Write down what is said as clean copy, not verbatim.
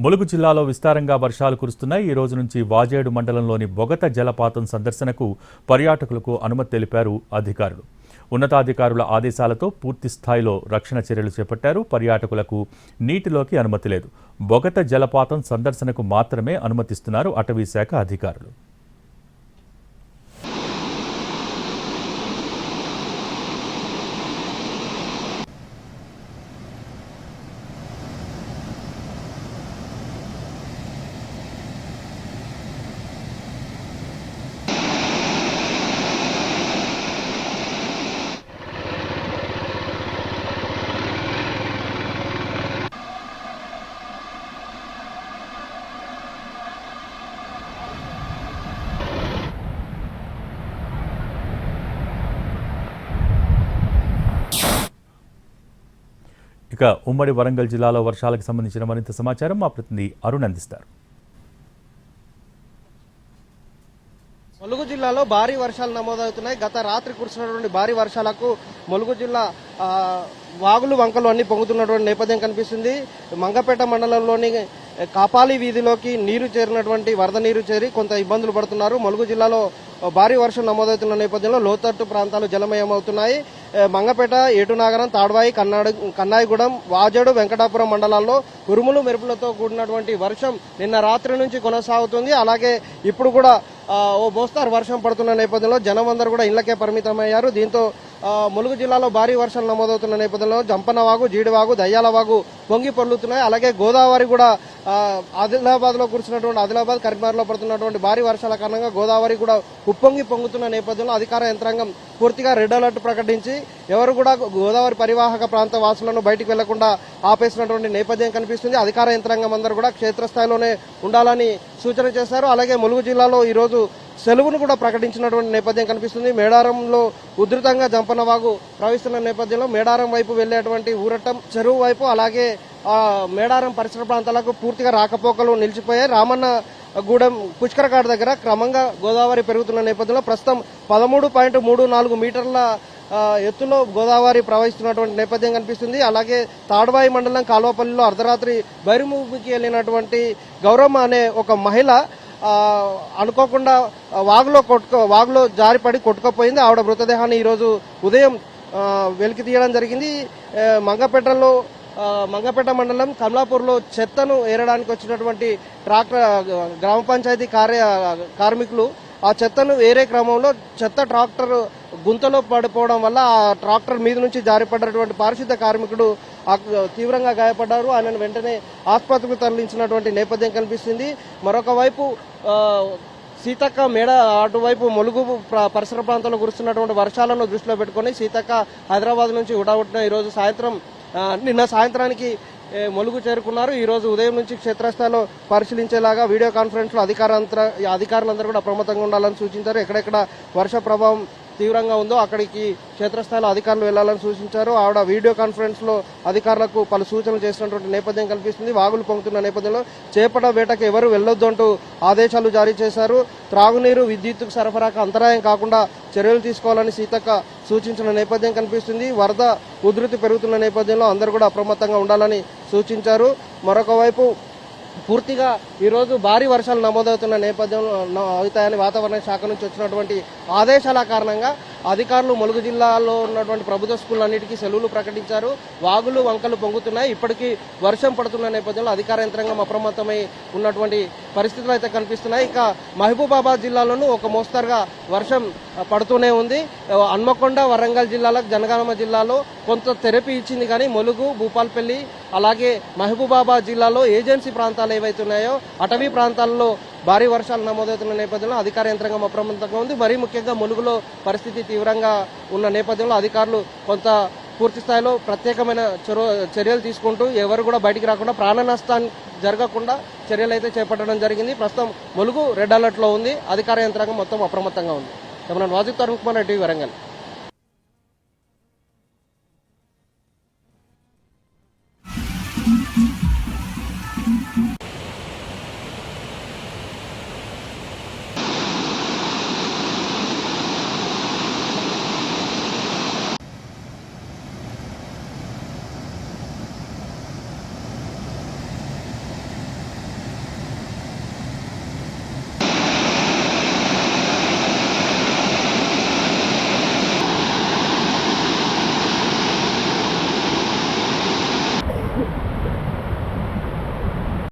ములుగు జిల్లాలో విస్తారంగా వర్షాలు కురుస్తున్నాయి. ఈ రోజు నుంచి వాజేడు మండలంలోని బొగత జలపాతం సందర్శనకు పర్యాటకులకు అనుమతి తెలిపారు అధికారులు. ఉన్నతాధికారుల ఆదేశాలతో పూర్తి స్థాయిలో రక్షణ చర్యలు చేపట్టారు. పర్యాటకులకు నీటిలోకి అనుమతి లేదు. బొగత జలపాతం సందర్శనకు మాత్రమే అనుమతిస్తున్నారు అటవీ శాఖ అధికారులు. ఇక ఉమ్మడి వరంగల్ జిల్లాలో వర్షాలకు సంబంధించిన మరింత సమాచారం మా ప్రతినిధి అరుణ్ అందిస్తారు. ములుగు జిల్లాలో భారీ వర్షాలు నమోదవుతున్నాయి. గత రాత్రి కురిసినటువంటి భారీ వర్షాలకు ములుగు జిల్లా వాగులు వంకలు అన్ని పొంగుతున్నటువంటి నేపథ్యం కనిపిస్తుంది. మంగపేట మండలంలోని కాపాలి వీధిలోకి నీరు చేరినటువంటి వరద నీరు చేరి కొంత ఇబ్బందులు పడుతున్నారు. ములుగు జిల్లాలో భారీ వర్షం నమోదవుతున్న నేపథ్యంలో లోతట్టు ప్రాంతాలు జలమయమవుతున్నాయి. మంగపేట, ఏటునాగరం, తాడ్వాయి, కన్నాయిగూడెం, వాజేడు, వెంకటాపురం మండలాల్లో ఉరుములు మెరుపులతో కూడినటువంటి వర్షం నిన్న రాత్రి నుంచి కొనసాగుతుంది. అలాగే ఇప్పుడు కూడా ఓ మోస్తారు వర్షం పడుతున్న నేపథ్యంలో జనం అందరూ కూడా ఇళ్లకే పరిమితమయ్యారు. దీంతో ములుగు జిల్లాలో భారీ వర్షాలు నమోదవుతున్న నేపథ్యంలో జంపనవాగు, జీడివాగు, దయ్యాలవాగు పొంగి పొర్లుతున్నాయి. అలాగే గోదావరి కూడా ఆదిలాబాద్ లో కురిసినటువంటి ఆదిలాబాద్, కరీంనగర్లో పడుతున్నటువంటి భారీ వర్షాల కారణంగా గోదావరి కూడా ఉప్పొంగి పొంగుతున్న నేపథ్యంలో అధికార యంత్రాంగం పూర్తిగా రెడ్ అలర్ట్ ప్రకటించి ఎవరు కూడా గోదావరి పరివాహక ప్రాంత వాసులను బయటికి వెళ్లకుండా ఆపేసినటువంటి నేపథ్యం కనిపిస్తుంది. అధికార యంత్రాంగం అందరూ కూడా క్షేత్రస్థాయిలోనే ఉండాలని సూచన చేశారు. అలాగే ములుగు జిల్లాలో ఈ రోజు సెలవును కూడా ప్రకటించినటువంటి నేపథ్యం కనిపిస్తుంది. మేడారంలో ఉధృతంగా జంపనవాగు ప్రవహిస్తున్న నేపథ్యంలో మేడారం వైపు వెళ్లేటువంటి ఊరటం చెరువు వైపు అలాగే మేడారం పరిసర ప్రాంతాలకు పూర్తిగా రాకపోకలు నిలిచిపోయాయి. రామన్నగూడెం పుష్కరఘాట్ దగ్గర క్రమంగా గోదావరి పెరుగుతున్న నేపథ్యంలో ప్రస్తుతం 13.34 మీటర్ల ఎత్తులో గోదావరి ప్రవహిస్తున్నటువంటి నేపథ్యం కనిపిస్తుంది. అలాగే తాడ్వాయి మండలం కాల్వపల్లిలో అర్ధరాత్రి బైరుముఖికి వెళ్లినటువంటి గౌరమ్మ అనే ఒక మహిళ అనుకోకుండా వాగులో జారిపడి కొట్టుకుపోయింది. ఆవిడ మృతదేహాన్ని ఈరోజు ఉదయం వెలికి తీయడం జరిగింది. మంగపేట మండలం కమలాపూర్లో చెత్తను ఏరడానికి వచ్చినటువంటి ట్రాక్టర్ గ్రామ పంచాయతీ కార్మికులు ఆ చెత్తను ఏరే క్రమంలో చెత్త ట్రాక్టర్ గుంతలో పడిపోవడం వల్ల ఆ ట్రాక్టర్ మీద నుంచి జారిపడ్డటువంటి పారిశుద్ధ కార్మికుడు తీవ్రంగా గాయపడ్డారు. ఆయనను వెంటనే ఆసుపత్రికి తరలించినటువంటి నేపథ్యం కనిపిస్తుంది. మరొక వైపు సీతక్క మేడ అటువైపు ములుగు పరిసర ప్రాంతాల్లో కురుస్తున్నటువంటి వర్షాలను దృష్టిలో పెట్టుకుని సీతక్క హైదరాబాద్ నుంచి ఉడావుట్టిన ఈరోజు నిన్న సాయంత్రానికి ములుగు చేరుకున్నారు. ఈ రోజు ఉదయం నుంచి క్షేత్రస్థాయిలో పరిశీలించేలాగా వీడియో కాన్ఫరెన్స్ లో అధికారులందరూ కూడా అప్రమత్తంగా ఉండాలని సూచించారు. ఎక్కడెక్కడ వర్ష ప్రభావం తీవ్రంగా ఉందో అక్కడికి క్షేత్రస్థాయిలో అధికారులు వెళ్లాలని సూచించారు. ఆవిడ వీడియో కాన్ఫరెన్స్ లో అధికారులకు పలు సూచనలు చేసినటువంటి నేపథ్యం కనిపిస్తుంది. వాగులు పొంగుతున్న నేపథ్యంలో చేపల వేటకు ఎవరు వెళ్లొద్దు అంటూ ఆదేశాలు జారీ చేశారు. త్రాగునీరు, విద్యుత్తుకు సరఫరాకు అంతరాయం కాకుండా చర్యలు తీసుకోవాలని సీతక్క సూచించిన నేపథ్యం కనిపిస్తుంది. వరద ఉధృతి పెరుగుతున్న నేపథ్యంలో అందరూ కూడా అప్రమత్తంగా ఉండాలని సూచించారు. మరొక వైపు పూర్తిగా ఈరోజు భారీ వర్షాలు నమోదవుతున్న నేపథ్యంలో అవుతాయని వాతావరణ శాఖ నుంచి వచ్చినటువంటి ఆదేశాల కారణంగా అధికారులు ములుగు జిల్లాలో ఉన్నటువంటి ప్రభుత్వ స్కూళ్ళన్నిటికీ సెలవులు ప్రకటించారు. వాగులు వంకలు పొంగుతున్నాయి. ఇప్పటికీ వర్షం పడుతున్న నేపథ్యంలో అధికార యంత్రాంగం అప్రమత్తమై ఉన్నటువంటి పరిస్థితులు అయితే కనిపిస్తున్నాయి. ఇక మహబూబాబాద్ జిల్లాలోనూ ఒక మోస్తరుగా వర్షం పడుతూనే ఉంది. హన్మకొండ, వరంగల్ జిల్లాలకు జనగామ జిల్లాలో కొంత తెరపి ఇచ్చింది. కానీ ములుగు, భూపాల్పల్లి అలాగే మహబూబాబాద్ జిల్లాలో ఏజెన్సీ ప్రాంతాలు ఏవైతే ఉన్నాయో అటవీ ప్రాంతాల్లో భారీ వర్షాలు నమోదవుతున్న నేపథ్యంలో అధికార యంత్రాంగం అప్రమత్తంగా ఉంది. మరీ ముఖ్యంగా ములుగులో పరిస్థితి తీవ్రంగా ఉన్న నేపథ్యంలో అధికారులు కొంత పూర్తి స్థాయిలో ప్రత్యేకమైన చర్యలు తీసుకుంటూ ఎవరు కూడా బయటికి రాకుండా ప్రాణ నష్టాన్ని జరగకుండా చర్యలు అయితే చేపట్టడం జరిగింది. ప్రస్తుతం ములుగు రెడ్ అలర్ట్ లో ఉంది. అధికార యంత్రాంగం మొత్తం అప్రమత్తంగా ఉంది. వాజిద్ తరుణ్ కుమార్, టీవీ వరంగల్.